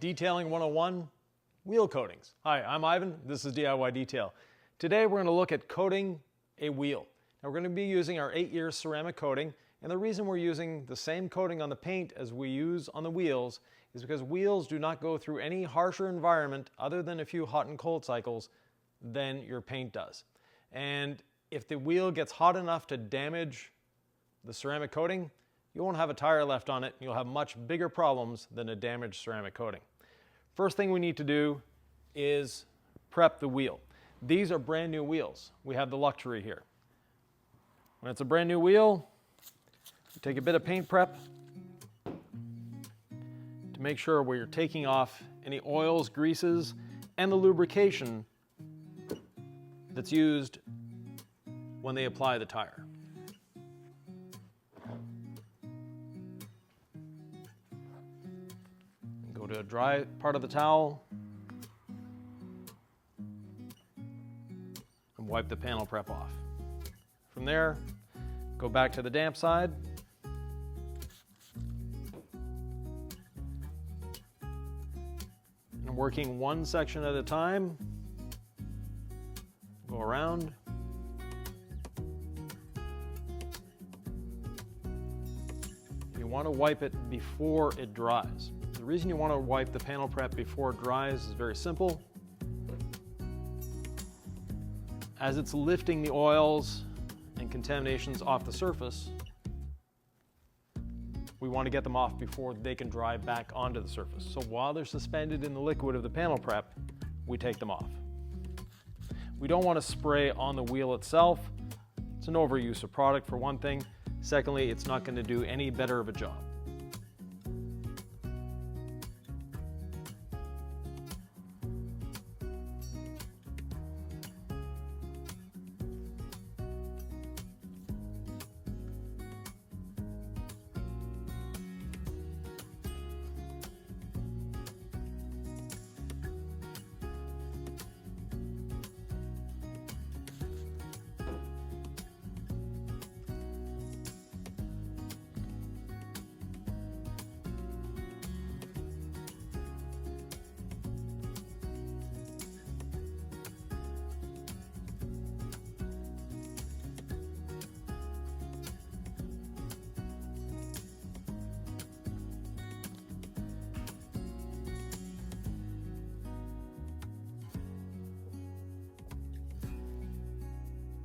Detailing 101, wheel coatings. Hi, I'm Ivan, this is DIY Detail. Today we're going to look at coating a wheel. Now we're going to be using our 8-year ceramic coating, and the reason we're using the same coating on the paint as we use on the wheels is because wheels do not go through any harsher environment other than a few hot and cold cycles than your paint does. And if the wheel gets hot enough to damage the ceramic coating, you won't have a tire left on it, and you'll have much bigger problems than a damaged ceramic coating. First thing we need to do is prep the wheel. These are brand new wheels. We have the luxury here. When it's a brand new wheel, you take a bit of paint prep to make sure where you're taking off any oils, greases, and the lubrication that's used when they apply the tire. Go to a dry part of the towel and wipe the panel prep off. From there, go back to the damp side and working one section at a time, go around. You want to wipe it before it dries. The reason you want to wipe the panel prep before it dries is very simple. As it's lifting the oils and contaminations off the surface, we want to get them off before they can dry back onto the surface. So while they're suspended in the liquid of the panel prep, we take them off. We don't want to spray on the wheel itself. It's an overuse of product for one thing. Secondly, it's not going to do any better of a job.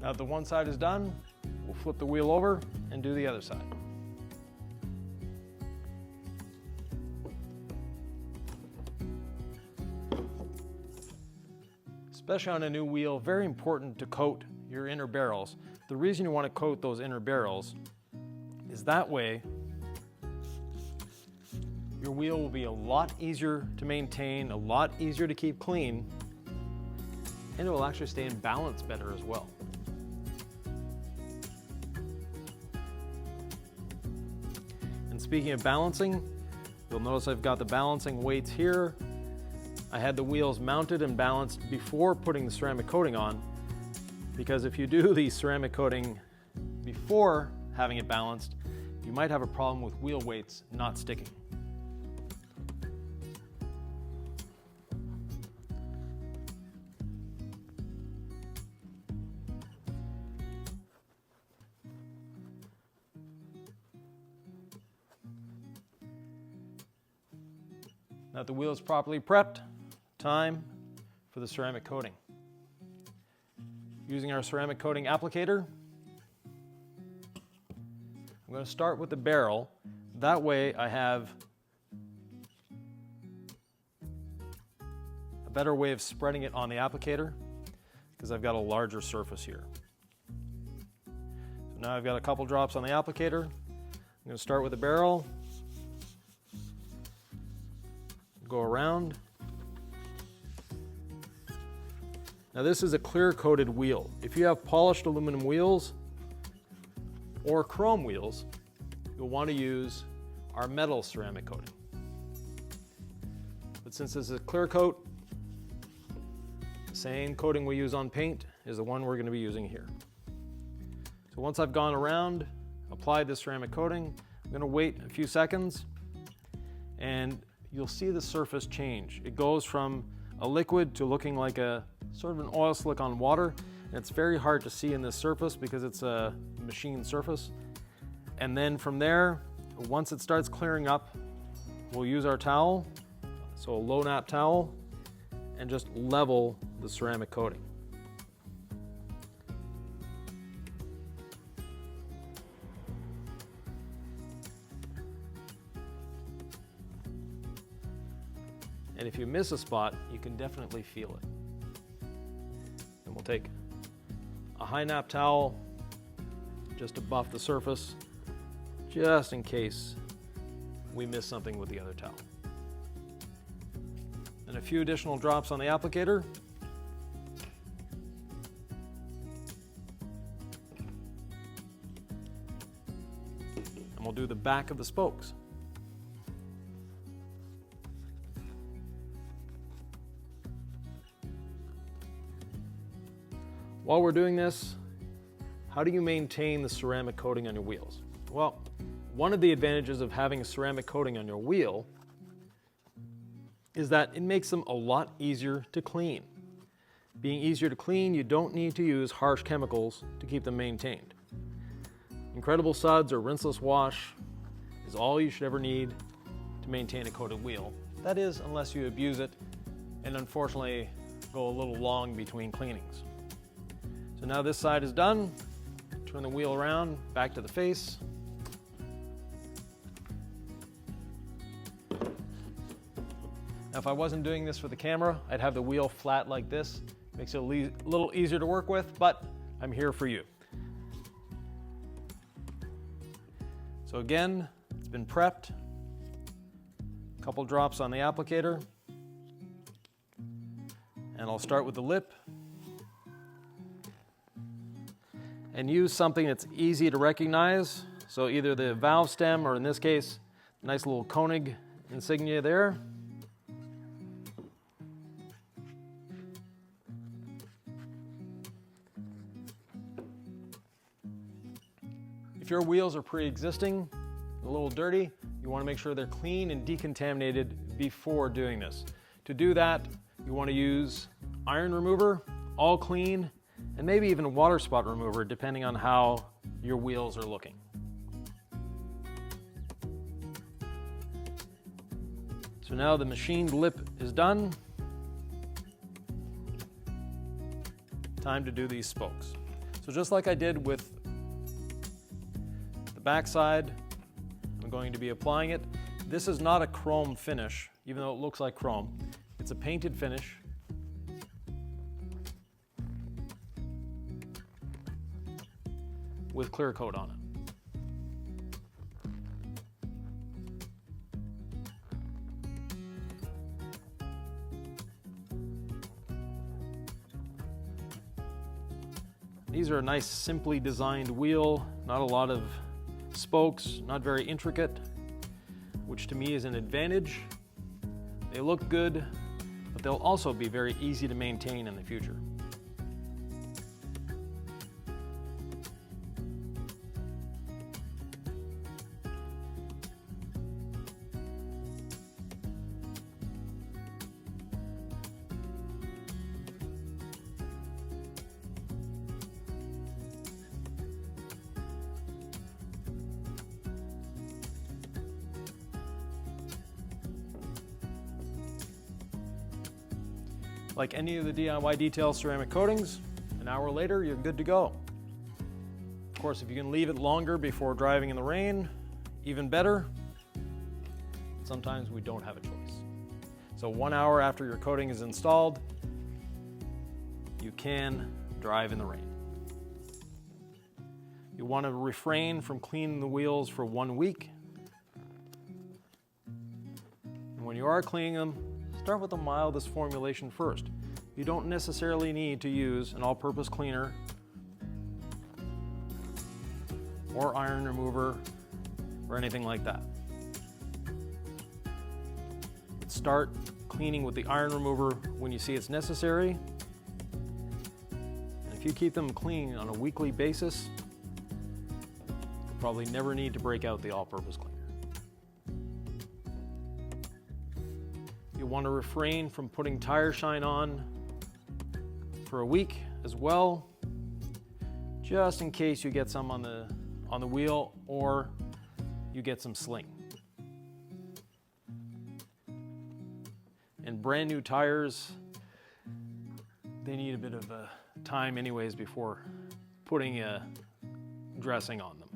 Now that the one side is done, we'll flip the wheel over and do the other side. Especially on a new wheel, very important to coat your inner barrels. The reason you want to coat those inner barrels is that way your wheel will be a lot easier to maintain, a lot easier to keep clean, and it will actually stay in balance better as well. And speaking of balancing, you'll notice I've got the balancing weights here. I had the wheels mounted and balanced before putting the ceramic coating on, because if you do the ceramic coating before having it balanced, you might have a problem with wheel weights not sticking. Now that the wheel is properly prepped, time for the ceramic coating. Using our ceramic coating applicator, I'm going to start with the barrel. That way I have a better way of spreading it on the applicator because I've got a larger surface here. So now I've got a couple drops on the applicator. I'm going to start with the barrel, go around. Now this is a clear coated wheel. If you have polished aluminum wheels or chrome wheels, you'll want to use our metal ceramic coating. But since this is a clear coat, the same coating we use on paint is the one we're going to be using here. So once I've gone around, applied the ceramic coating, I'm going to wait a few seconds, and you'll see the surface change. It goes from a liquid to looking like a sort of an oil slick on water. And it's very hard to see in this surface because it's a machine surface. And then from there, once it starts clearing up, we'll use our towel, so a low nap towel, and just level the ceramic coating. And if you miss a spot, you can definitely feel it. And we'll take a high nap towel just to buff the surface, just in case we miss something with the other towel. And a few additional drops on the applicator. And we'll do the back of the spokes. While we're doing this, how do you maintain the ceramic coating on your wheels? Well, one of the advantages of having a ceramic coating on your wheel is that it makes them a lot easier to clean. Being easier to clean, you don't need to use harsh chemicals to keep them maintained. Incredible Suds or rinseless wash is all you should ever need to maintain a coated wheel. That is, unless you abuse it and unfortunately go a little long between cleanings. So now this side is done. Turn the wheel around, back to the face. Now if I wasn't doing this for the camera, I'd have the wheel flat like this. Makes it a little easier to work with, but I'm here for you. So again, it's been prepped. A couple drops on the applicator. And I'll start with the lip. And use something that's easy to recognize. So either the valve stem, or in this case, nice little Koenig insignia there. If your wheels are pre-existing, a little dirty, you want to make sure they're clean and decontaminated before doing this. To do that, you want to use iron remover, all clean, and maybe even a water spot remover depending on how your wheels are looking. So now the machined lip is done. Time to do these spokes. So just like I did with the backside, I'm going to be applying it. This is not a chrome finish, even though it looks like chrome. It's a painted finish. With clear coat on it. These are a nice, simply designed wheel, not a lot of spokes, not very intricate, which to me is an advantage. They look good, but they'll also be very easy to maintain in the future. Like any of the DIY Detail ceramic coatings, an hour later, you're good to go. Of course, if you can leave it longer before driving in the rain, even better. Sometimes we don't have a choice. So 1 hour after your coating is installed, you can drive in the rain. You want to refrain from cleaning the wheels for 1 week. And when you are cleaning them, start with the mildest formulation first. You don't necessarily need to use an all-purpose cleaner or iron remover or anything like that. Start cleaning with the iron remover when you see it's necessary. And if you keep them clean on a weekly basis, you'll probably never need to break out the all-purpose cleaner. You'll want to refrain from putting tire shine on for a week as well, just in case you get some on the wheel or you get some sling. And brand new tires, they need a bit of time anyways before putting a dressing on them.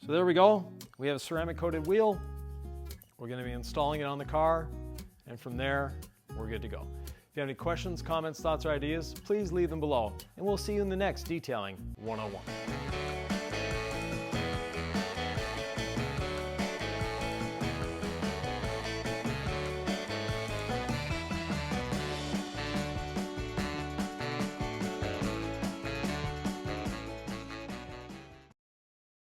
So there we go. We have a ceramic coated wheel. We're going to be installing it on the car, and from there, we're good to go. If you have any questions, comments, thoughts, or ideas, please leave them below, and we'll see you in the next Detailing 101.